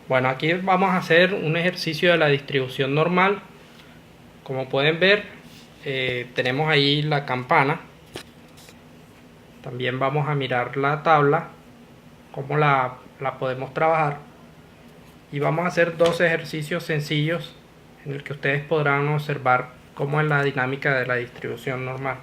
Bueno, aquí vamos a hacer un ejercicio de la distribución normal. Como pueden ver, tenemos ahí la campana. También vamos a mirar la tabla, cómo la podemos trabajar. Y vamos a hacer dos ejercicios sencillos en el que ustedes podrán observar cómo es la dinámica de la distribución normal.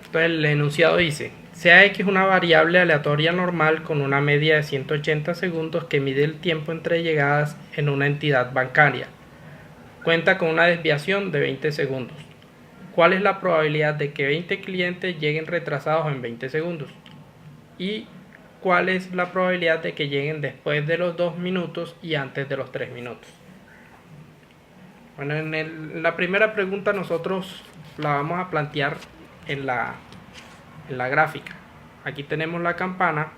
Entonces el enunciado dice: sea x una variable aleatoria normal con una media de 180 segundos que mide el tiempo entre llegadas en una entidad bancaria. Cuenta con una desviación de 20 segundos. ¿Cuál es la probabilidad de que 20 clientes lleguen retrasados en 20 segundos? ¿Y cuál es la probabilidad de que lleguen después de los 2 minutos y antes de los 3 minutos? Bueno, en la primera pregunta nosotros la vamos a plantear en la gráfica. Aquí tenemos la campana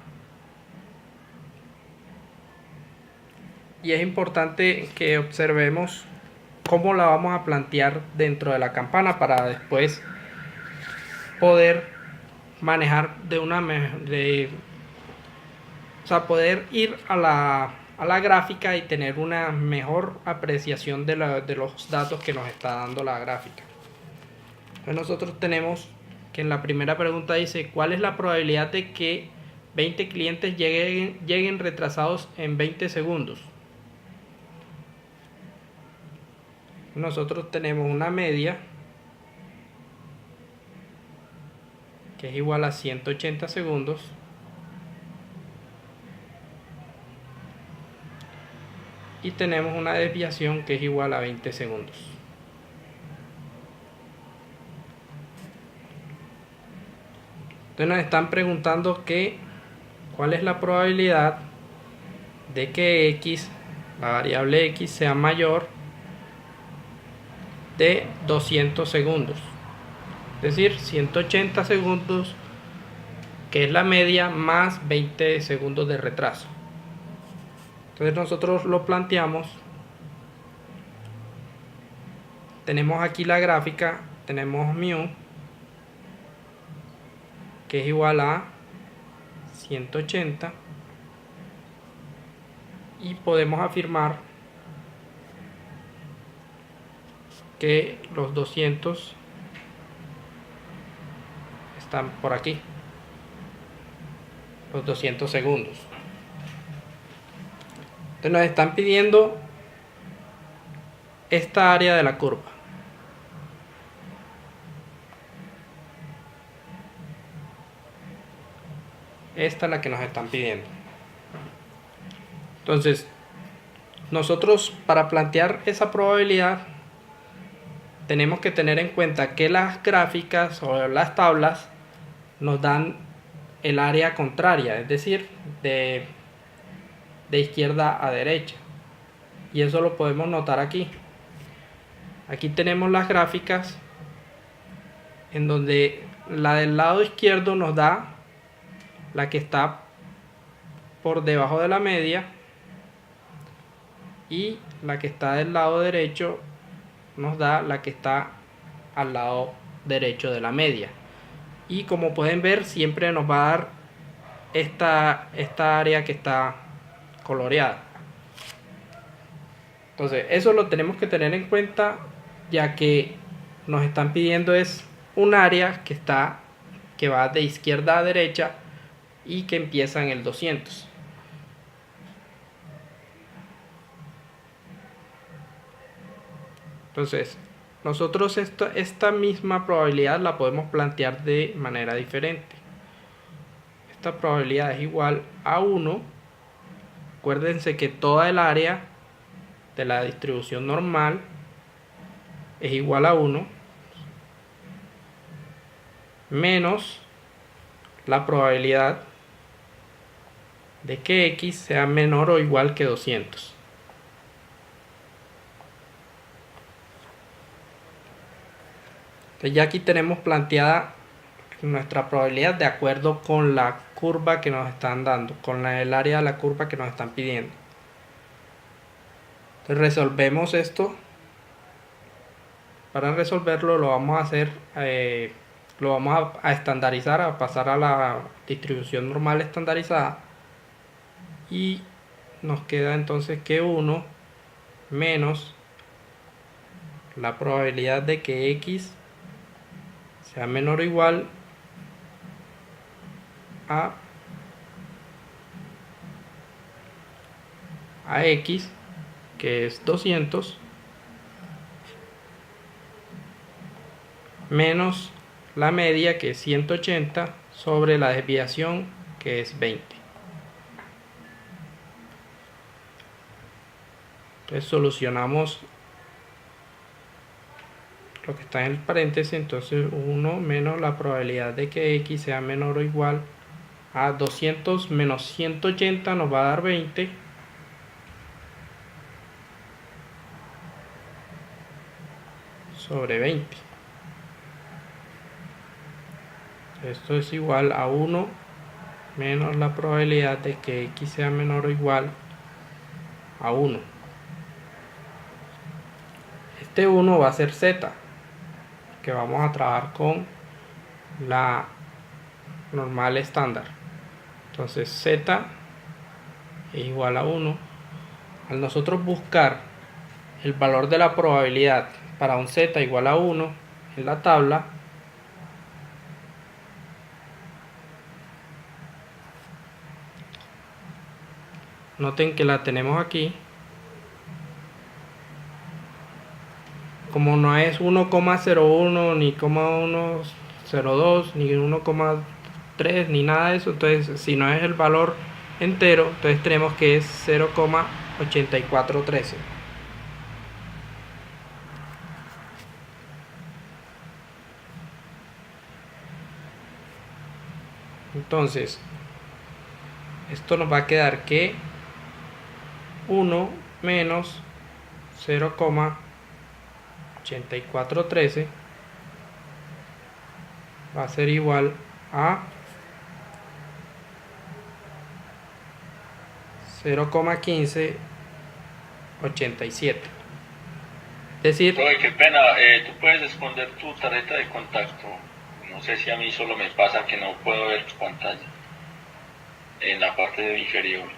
y es importante que observemos cómo la vamos a plantear dentro de la campana para después poder manejar poder ir a la gráfica y tener una mejor apreciación de los datos que nos está dando la gráfica. Entonces nosotros tenemos que en la primera pregunta dice: ¿cuál es la probabilidad de que 20 clientes lleguen retrasados en 20 segundos? Nosotros tenemos una media que es igual a 180 segundos y tenemos una desviación que es igual a 20 segundos. Entonces nos están preguntando cuál es la probabilidad de que x, la variable x, sea mayor de 200 segundos. Es decir, 180 segundos, que es la media, más 20 segundos de retraso. Entonces nosotros lo planteamos. Tenemos aquí la gráfica, tenemos mu, que es igual a 180, y podemos afirmar que los 200 están por aquí, los 200 segundos. Entonces nos están pidiendo esta área de la curva. Esta es la que nos están pidiendo. Entonces, nosotros para plantear esa probabilidad tenemos que tener en cuenta que las gráficas o las tablas nos dan el área contraria, es decir, de izquierda a derecha. Y eso lo podemos notar aquí. Aquí tenemos las gráficas en donde la del lado izquierdo nos da la que está por debajo de la media, y la que está del lado derecho nos da la que está al lado derecho de la media. Y como pueden ver, siempre nos va a dar esta área que está coloreada. Entonces eso lo tenemos que tener en cuenta, ya que nos están pidiendo es un área que va de izquierda a derecha y que empieza en el 200. Entonces nosotros esta misma probabilidad la podemos plantear de manera diferente. Esta probabilidad es igual a 1. Acuérdense que toda el área de la distribución normal es igual a 1 menos la probabilidad de que x sea menor o igual que 200. Entonces ya aquí tenemos planteada nuestra probabilidad de acuerdo con la curva que nos están dando, con el área de la curva que nos están pidiendo. Entonces resolvemos esto. Para resolverlo lo vamos a hacer lo vamos a estandarizar, a pasar a la distribución normal estandarizada, y nos queda entonces que 1 menos la probabilidad de que x sea menor o igual a x, que es 200, menos la media, que es 180, sobre la desviación, que es 20. Entonces solucionamos lo que está en el paréntesis. Entonces 1 menos la probabilidad de que x sea menor o igual a 200 menos 180 nos va a dar 20, sobre 20. Esto es igual a 1 menos la probabilidad de que x sea menor o igual a 1. Este 1 va a ser z, que vamos a trabajar con la normal estándar. Entonces z es igual a 1. Al nosotros buscar el valor de la probabilidad para un z igual a 1 en la tabla, noten que la tenemos aquí. Como no es 1,01 ni 1,02 ni 1,3 ni nada de eso, entonces si no es el valor entero, entonces tenemos que es 0,8413. Entonces esto nos va a quedar que 1 menos 0,8413 va a ser igual a 0,1587. Es decir, Profe, qué pena, tú puedes esconder tu tarjeta de contacto. No sé si a mí solo me pasa que no puedo ver tu pantalla en la parte inferior.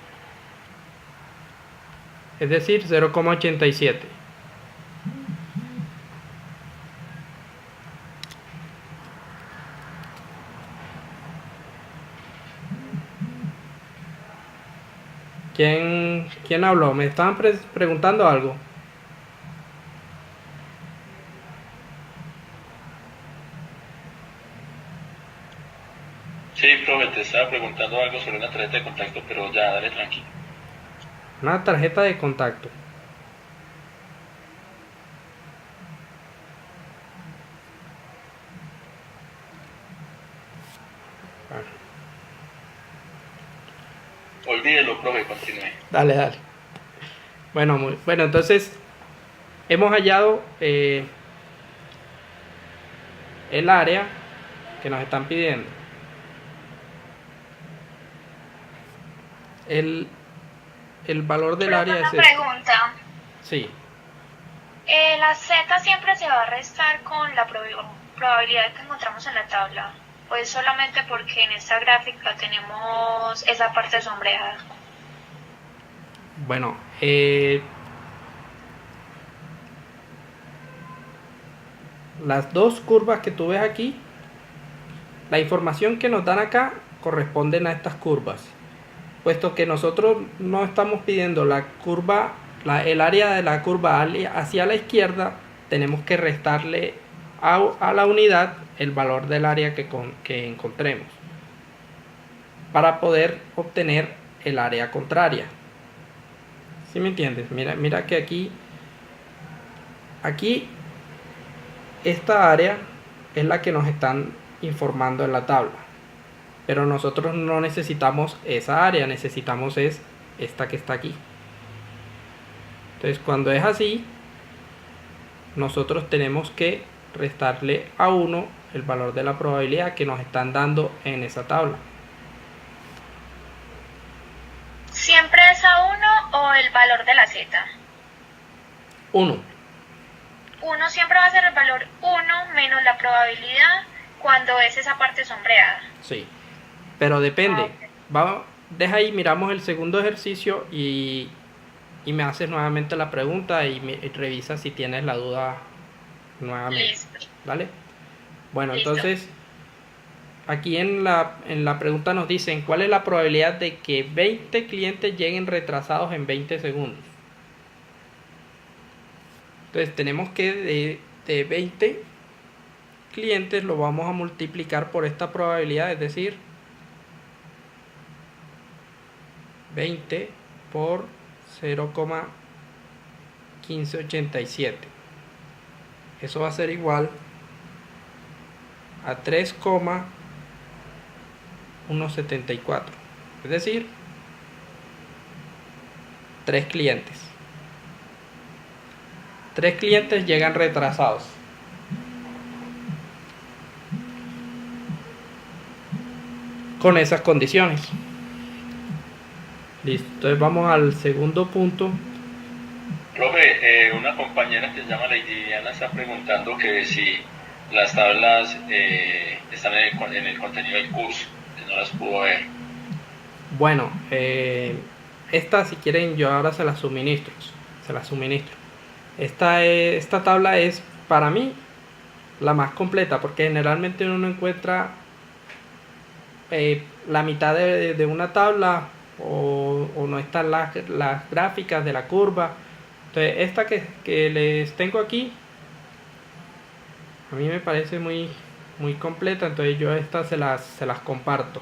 es decir 0,87. ¿Quién habló? ¿Me estaban preguntando algo? Sí, profe, te estaba preguntando algo sobre una tarjeta de contacto, pero ya, dale tranquilo. Una tarjeta de contacto. Olvídelo, profe, continúe. Dale. Bueno, entonces hemos hallado el área que nos están pidiendo. El valor del área es una pregunta. Sí. La z siempre se va a restar con la probabilidad que encontramos en la tabla. Pues solamente porque en esta gráfica tenemos esa parte sombreada. Bueno, las dos curvas que tú ves aquí, la información que nos dan acá corresponden a estas curvas, puesto que nosotros no estamos pidiendo la curva, el área de la curva hacia la izquierda, tenemos que restarle a la unidad el valor del área que encontremos para poder obtener el área contraria. ¿Sí me entiendes? Mira que aquí esta área es la que nos están informando en la tabla, pero nosotros no necesitamos esa área, necesitamos es esta que está aquí. Entonces cuando es así, nosotros tenemos que restarle a 1 el valor de la probabilidad que nos están dando en esa tabla. ¿Siempre es a 1 o el valor de la z? 1. 1 siempre va a ser el valor 1 menos la probabilidad cuando es esa parte sombreada. Sí, pero depende. Ok. Deja ahí, miramos el segundo ejercicio y me haces nuevamente la pregunta y revisa si tienes la duda nuevamente. Listo, ¿Vale? Bueno, listo. entonces aquí en la pregunta nos dicen cuál es la probabilidad de que 20 clientes lleguen retrasados en 20 segundos. Entonces tenemos que de 20 clientes lo vamos a multiplicar por esta probabilidad, es decir, 20 por 0,1587. Eso va a ser igual a 3,174. Es decir, 3 clientes. 3 clientes llegan retrasados. Con esas condiciones. Listo. Entonces vamos al segundo punto. Profe, una compañera que se llama Lady Diana está preguntando que si las tablas están en el contenido del curso, que no las pudo ver. Bueno, esta si quieren yo ahora se las suministro. Se las suministro. Esta tabla es para mí la más completa porque generalmente uno no encuentra la mitad de una tabla o no están las gráficas de la curva. Entonces esta que les tengo aquí a mí me parece muy completa, entonces yo estas se las comparto.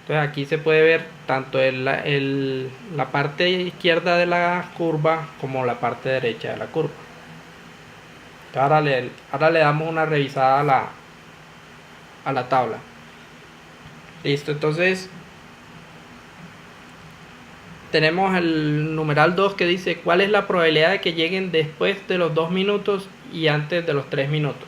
Entonces aquí se puede ver tanto la parte izquierda de la curva como la parte derecha de la curva. Ahora le damos una revisada a la tabla. Listo, entonces tenemos el numeral 2 que dice cuál es la probabilidad de que lleguen después de los 2 minutos y antes de los 3 minutos.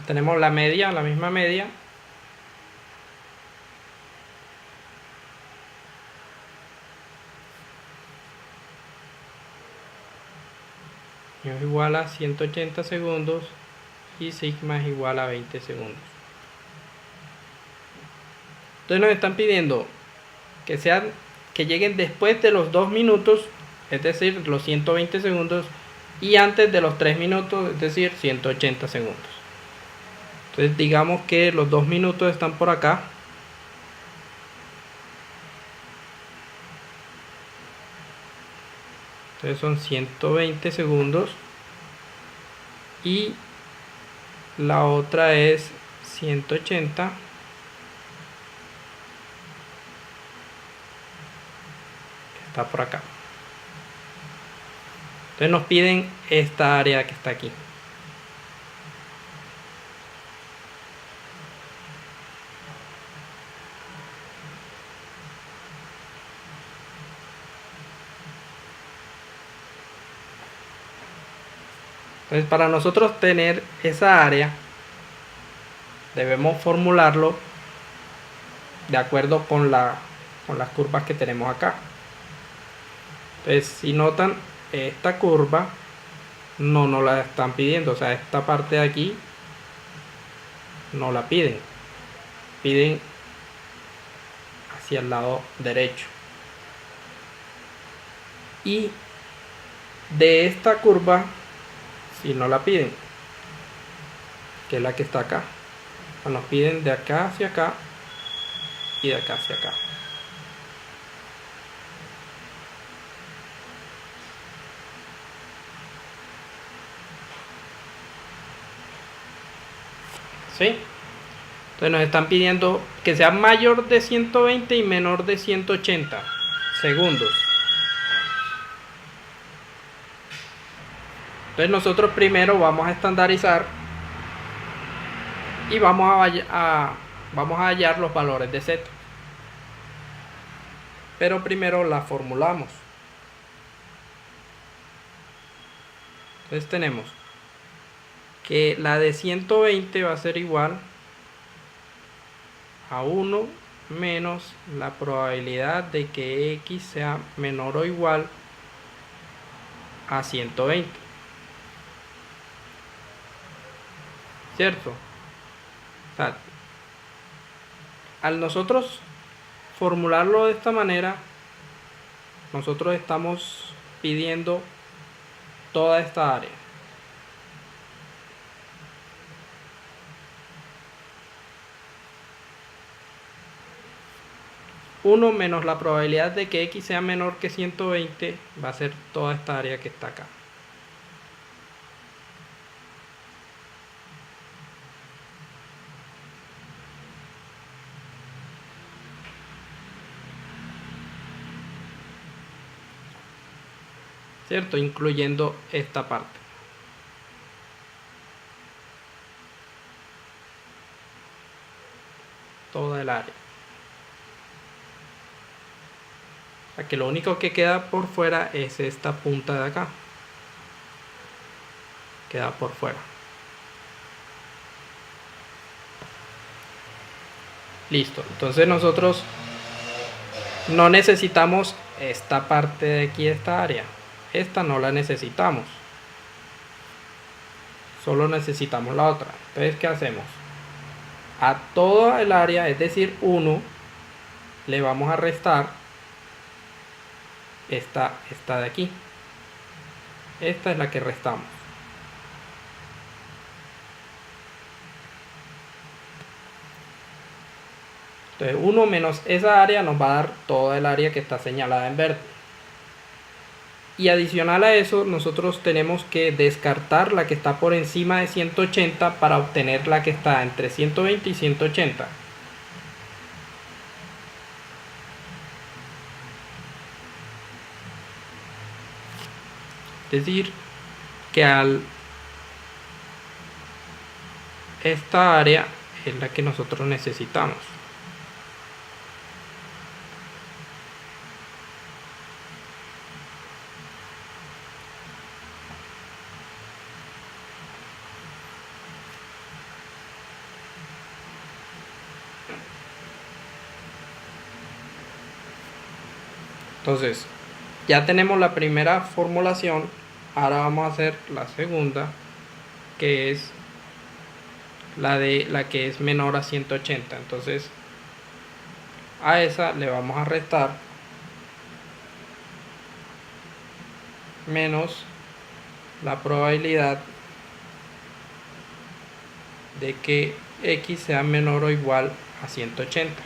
Tenemos la media, la misma media. Es igual a 180 segundos y sigma es igual a 20 segundos. Entonces nos están pidiendo que lleguen después de los 2 minutos, es decir, los 120 segundos, y antes de los 3 minutos, es decir, 180 segundos. Entonces digamos que los 2 minutos están por acá. Entonces son 120 segundos. Y la otra es 180. Que está por acá. Entonces nos piden esta área que está aquí. Entonces para nosotros tener esa área debemos formularlo de acuerdo con las curvas que tenemos acá. Entonces si notan, esta curva no nos la están pidiendo, o sea, esta parte de aquí no la piden, piden hacia el lado derecho. Y de esta curva si no la piden, que es la que está acá, nos piden de acá hacia acá y de acá hacia acá. ¿sí? Entonces nos están pidiendo que sea mayor de 120 y menor de 180 segundos. Entonces nosotros primero vamos a estandarizar y vamos a hallar los valores de Z. Pero primero la formulamos. Entonces tenemos que la de 120 va a ser igual a 1 menos la probabilidad de que X sea menor o igual a 120. ¿Cierto? O sea, al nosotros formularlo de esta manera, nosotros estamos pidiendo toda esta área. Uno menos la probabilidad de que X sea menor que 120 va a ser toda esta área que está acá. ¿Cierto? Incluyendo esta parte. Toda el área. O sea que lo único que queda por fuera es esta punta de acá. Queda por fuera. Listo. Entonces nosotros no necesitamos esta parte de aquí, esta área. Esta no la necesitamos. Solo necesitamos la otra. Entonces, ¿qué hacemos? A toda el área, es decir, 1, le vamos a restar esta de aquí. Esta es la que restamos. Entonces 1 menos esa área nos va a dar toda el área que está señalada en verde. Y adicional a eso, nosotros tenemos que descartar la que está por encima de 180 para obtener la que está entre 120 y 180. Es decir, que esta área es la que nosotros necesitamos. Entonces, ya tenemos la primera formulación. Ahora vamos a hacer la segunda, que es la que es menor a 180. Entonces, a esa le vamos a restar menos la probabilidad de que X sea menor o igual a 180.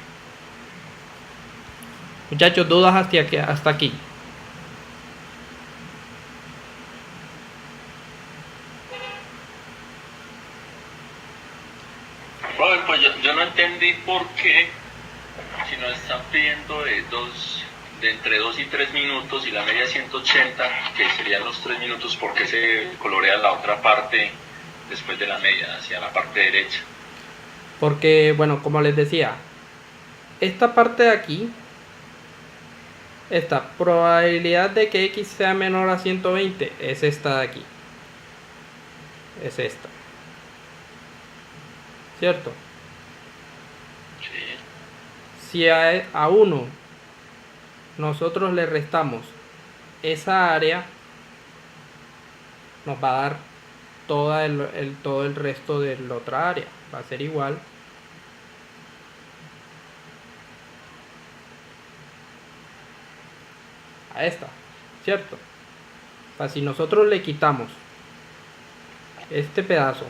Muchachos, dudas hasta aquí. Bueno, pues yo no entendí por qué, si nos están pidiendo de entre 2 y 3 minutos y la media 180, que serían los 3 minutos, ¿por qué se colorea la otra parte después de la media, hacia la parte derecha? Porque, bueno, como les decía, esta parte de aquí, esta probabilidad de que X sea menor a 120 es esta de aquí. Es esta. ¿Cierto? Sí. Si a 1 nosotros le restamos esa área, nos va a dar todo el resto de la otra área. Va a ser igual a esta, ¿cierto? O sea, si nosotros le quitamos este pedazo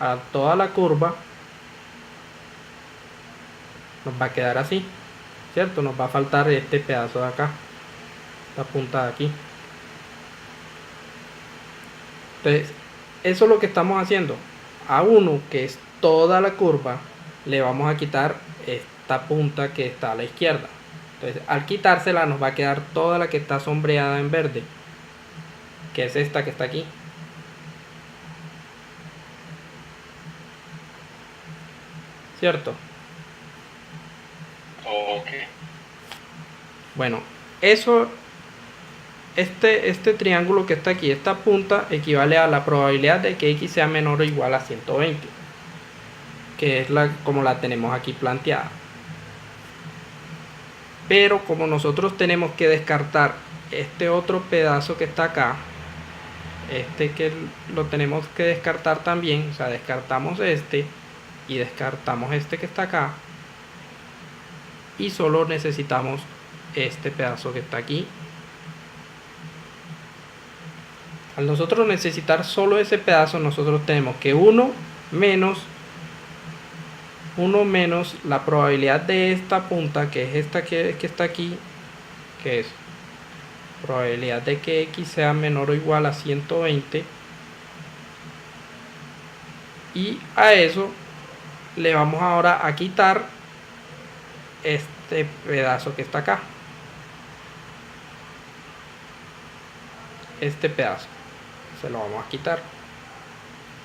a toda la curva, nos va a quedar así, ¿cierto? Nos va a faltar este pedazo de acá, esta punta de aquí. Entonces, eso es lo que estamos haciendo. a 1, que es toda la curva, le vamos a quitar esta punta que está a la izquierda. Entonces, al quitársela nos va a quedar toda la que está sombreada en verde, que es esta que está aquí. ¿Cierto? Ok. Bueno, eso, este triángulo que está aquí, esta punta, equivale a la probabilidad de que x sea menor o igual a 120, que es como la tenemos aquí planteada. Pero como nosotros tenemos que descartar este otro pedazo que está acá, este que lo tenemos que descartar también, o sea, descartamos este y descartamos este que está acá, y solo necesitamos este pedazo que está aquí. Al nosotros necesitar solo ese pedazo, nosotros tenemos que 1 menos la probabilidad de esta punta, que es esta que está aquí, que es probabilidad de que x sea menor o igual a 120, y a eso le vamos ahora a quitar este pedazo que está acá, este pedazo se lo vamos a quitar,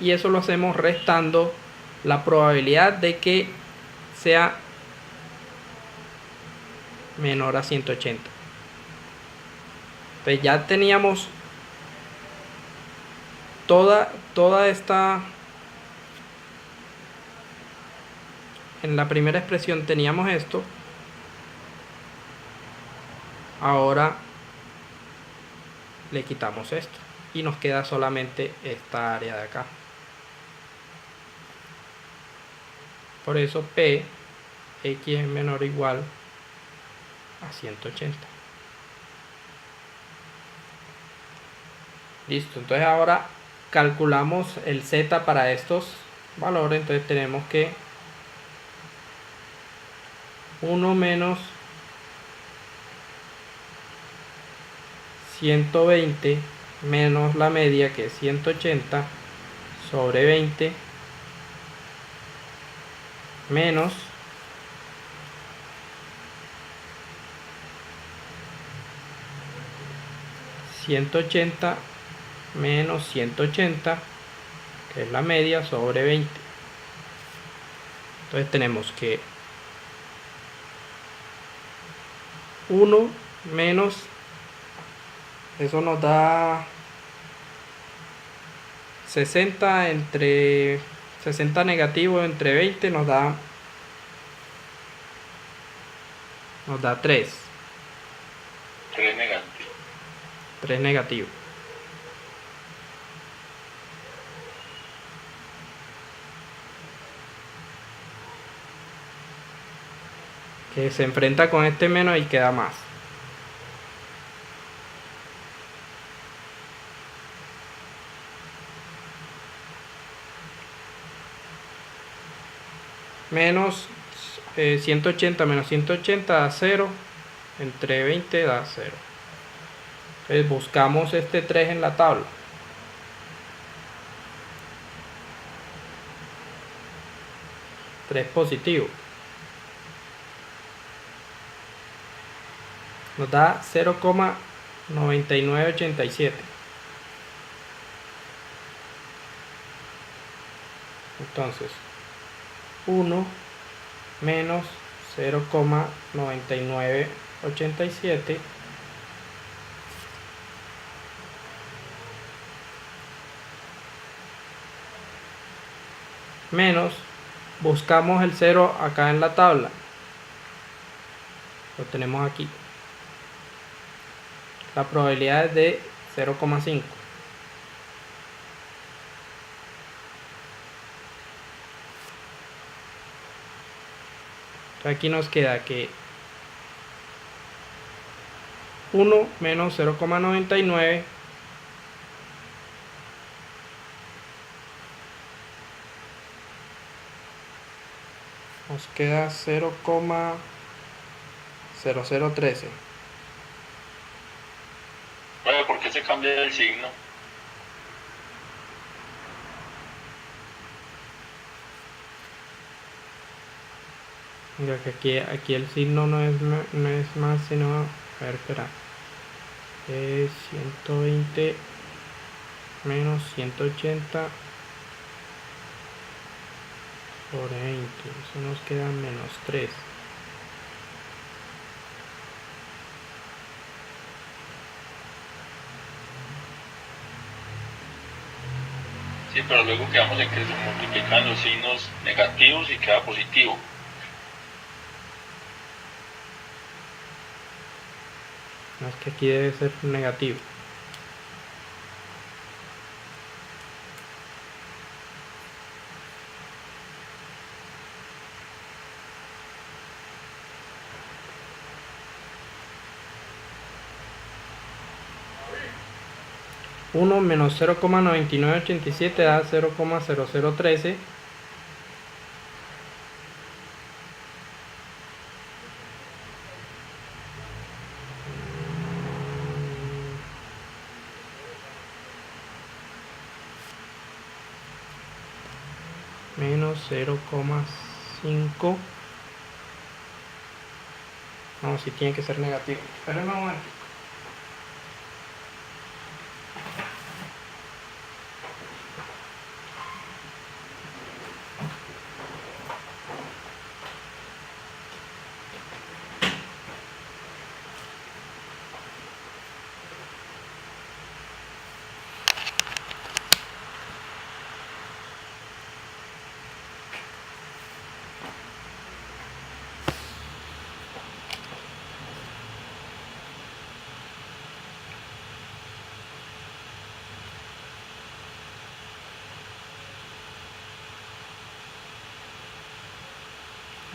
y eso lo hacemos restando la probabilidad de que sea menor a 180. Entonces ya teníamos toda esta, en la primera expresión teníamos esto, ahora le quitamos esto y nos queda solamente esta área de acá. Por eso P, x es menor o igual a 180. Listo, entonces ahora calculamos el z para estos valores. Entonces tenemos que 1 menos 120 menos la media, que es 180, sobre 20, menos 180 menos 180, que es la media, sobre 20. Entonces tenemos que 1 menos, eso nos da 60 entre 60 negativo entre 20, nos da 3. 3 negativo. 3 negativo. Que se enfrenta con este menos y queda más. Menos 180 menos 180 da 0, entre 20 da 0. Entonces buscamos este 3 en la tabla. Tres positivo. Nos da 0,9987. Entonces 1 menos 0,9987 menos, buscamos el 0 acá en la tabla, lo tenemos aquí, la probabilidad es de 0,5. Aquí nos queda que 1 menos 0,99 nos queda 0,0013. Bueno, ¿por qué se cambia el signo? Mira que aquí el signo no es más sino, a ver, espera, es 120 menos 180 por 20, eso nos queda menos 3. Sí, pero luego quedamos en que se multiplican los signos negativos y queda positivo. No, es que aquí debe ser negativo. Uno menos 0,9987 da 0,0013. Menos 0,5. No, si tiene que ser negativo. Espérenme un momento.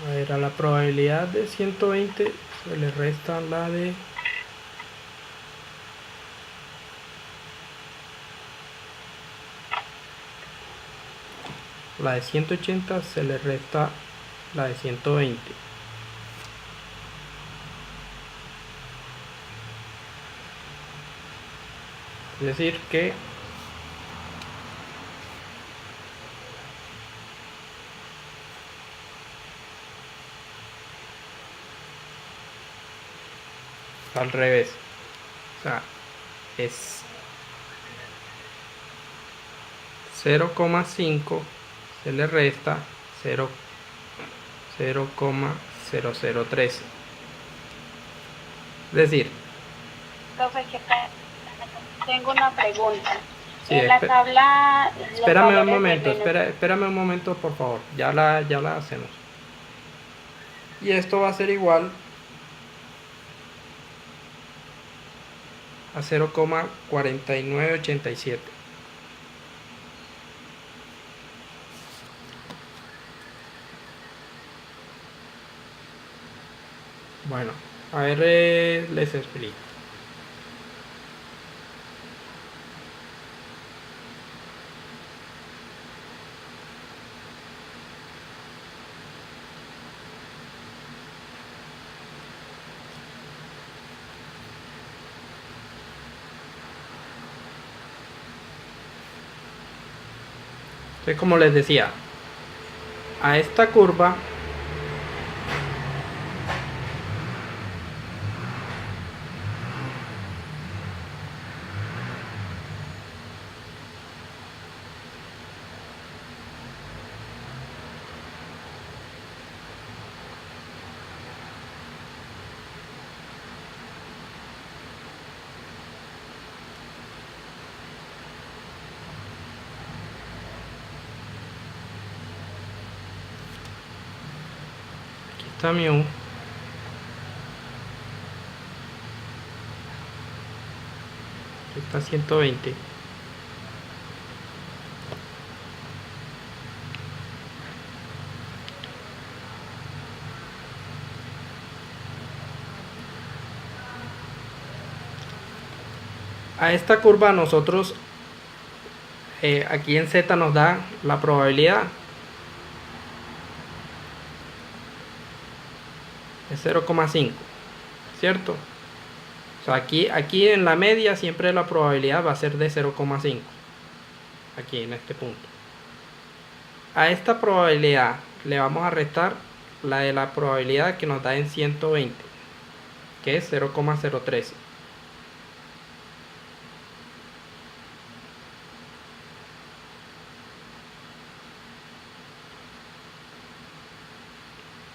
A ver, a la probabilidad de 120 se le resta la de la de 180, se le resta la de 120. Es decir que al revés. O sea, es 0,5 se le resta 0,0013. Es decir, Profe, tengo una pregunta. sí, En la tabla, los espérame un valores momento, de menos- espérame un momento, por favor. Ya la hacemos. Y esto va a ser igual a 0,4987. Bueno, a ver, les explico. Entonces, como les decía, a esta curva está mu, está 120. A esta curva nosotros aquí en Z nos da la probabilidad de 0,5, ¿cierto? O sea, aquí en la media siempre la probabilidad va a ser de 0,5, aquí en este punto. A esta probabilidad le vamos a restar la de la probabilidad que nos da en 120, que es 0,013.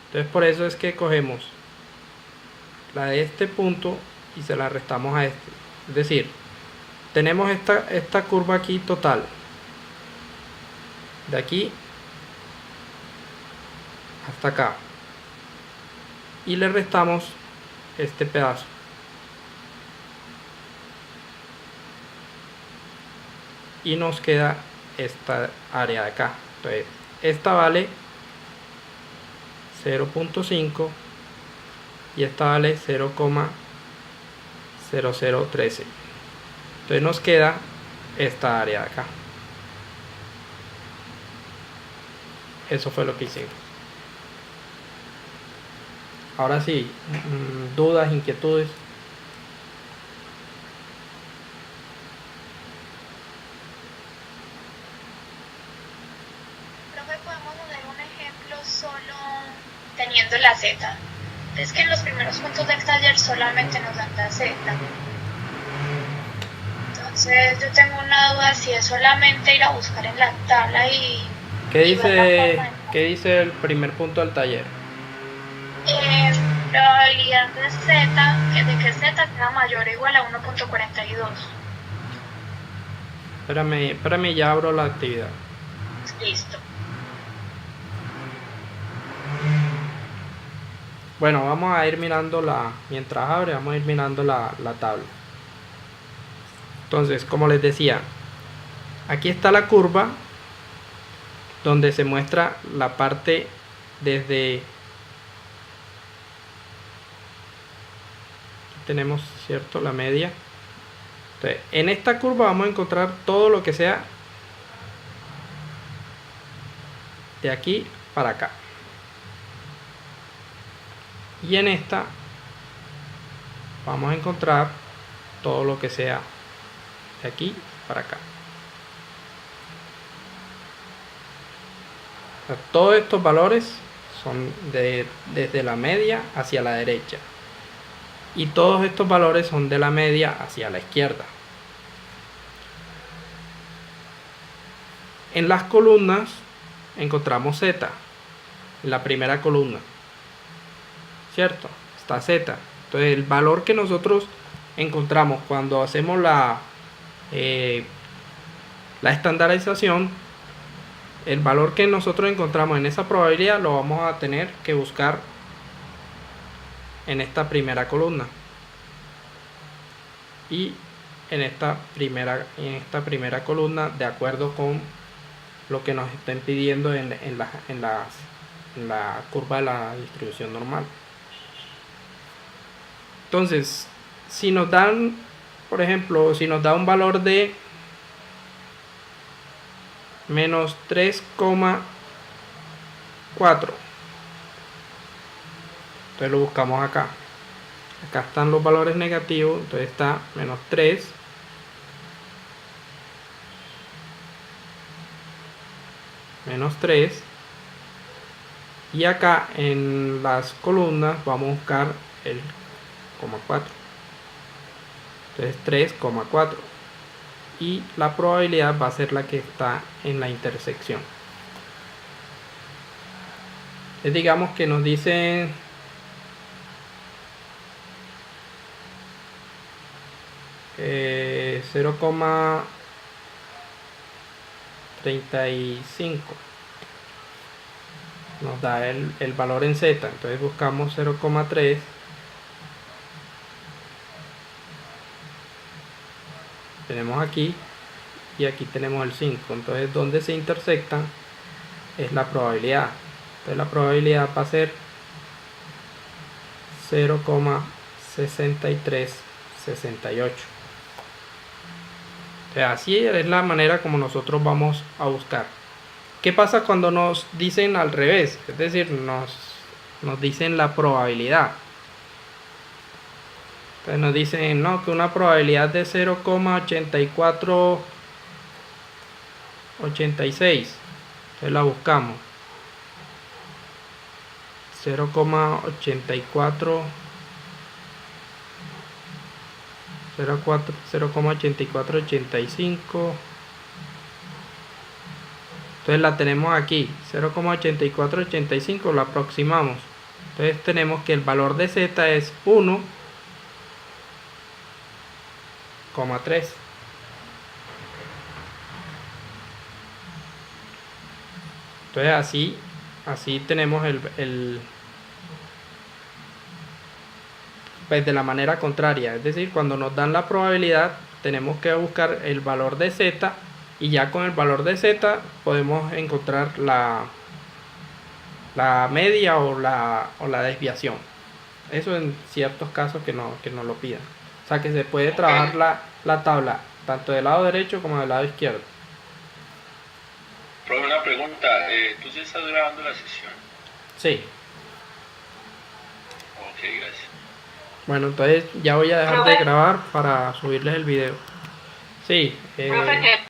Entonces por eso es que cogemos la de este punto y se la restamos a este. Es decir, tenemos esta curva aquí total, de aquí hasta acá, y le restamos este pedazo. Y nos queda esta área de acá. Entonces, esta vale 0.5 y esta vale 0,0013. Entonces nos queda esta área de acá. Eso fue lo que hicimos. Ahora sí, dudas, inquietudes. Profe, podemos hacer un ejemplo solo teniendo la Z. Es que en los primeros puntos del taller solamente nos dan la Z. Entonces yo tengo una duda si es solamente ir a buscar en la tabla y... ¿Qué dice el primer punto del taller? Probabilidad de Z, de que Z sea mayor o igual a 1.42. Espérame, ya abro la actividad. Listo. Bueno, vamos a ir mirando mientras abre, vamos a ir mirando la tabla. Entonces, como les decía, aquí está la curva donde se muestra la parte desde... Aquí tenemos, ¿cierto?, la media. Entonces, en esta curva vamos a encontrar todo lo que sea de aquí para acá. Y en esta vamos a encontrar todo lo que sea de aquí para acá. O sea, todos estos valores son desde la media hacia la derecha. Y todos estos valores son de la media hacia la izquierda. En las columnas encontramos Z. En la primera columna, ¿cierto? Está Z. Entonces el valor que nosotros encontramos cuando hacemos la estandarización, el valor que nosotros encontramos en esa probabilidad lo vamos a tener que buscar en esta primera columna y en esta primera columna, de acuerdo con lo que nos estén pidiendo en la curva de la distribución normal. Entonces, si nos dan, por ejemplo, si nos da un valor de menos 3,4, entonces lo buscamos acá. Acá están los valores negativos, entonces está menos 3, menos 3, y acá en las columnas vamos a buscar el 0,4, entonces 3,4, y la probabilidad va a ser la que está en la intersección. Entonces, digamos que nos dicen 0,35 nos da el valor en Z. Entonces buscamos 0,3, tenemos aquí, y aquí tenemos el 5. Entonces donde se intersectan es la probabilidad. Entonces la probabilidad va a ser 0,6368. Así es la manera como nosotros vamos a buscar. ¿Qué pasa cuando nos dicen al revés? Es decir, nos dicen la probabilidad. Entonces nos dicen, no, que una probabilidad de 0,8486. Entonces la buscamos. 0,84 0,8485. Entonces la tenemos aquí, 0,8485, la aproximamos. Entonces tenemos que el valor de z es 1,3. Entonces así tenemos pues de la manera contraria, es decir, cuando nos dan la probabilidad tenemos que buscar el valor de z y ya con el valor de z podemos encontrar la media o la desviación. Eso en ciertos casos que no lo pidan. O sea que se puede trabajar la tabla tanto del lado derecho como del lado izquierdo. Profe, una pregunta, ¿tú sí estás grabando la sesión? Sí. Ok, gracias. Bueno, entonces ya voy a dejar de grabar para subirles el video. Sí. Profe,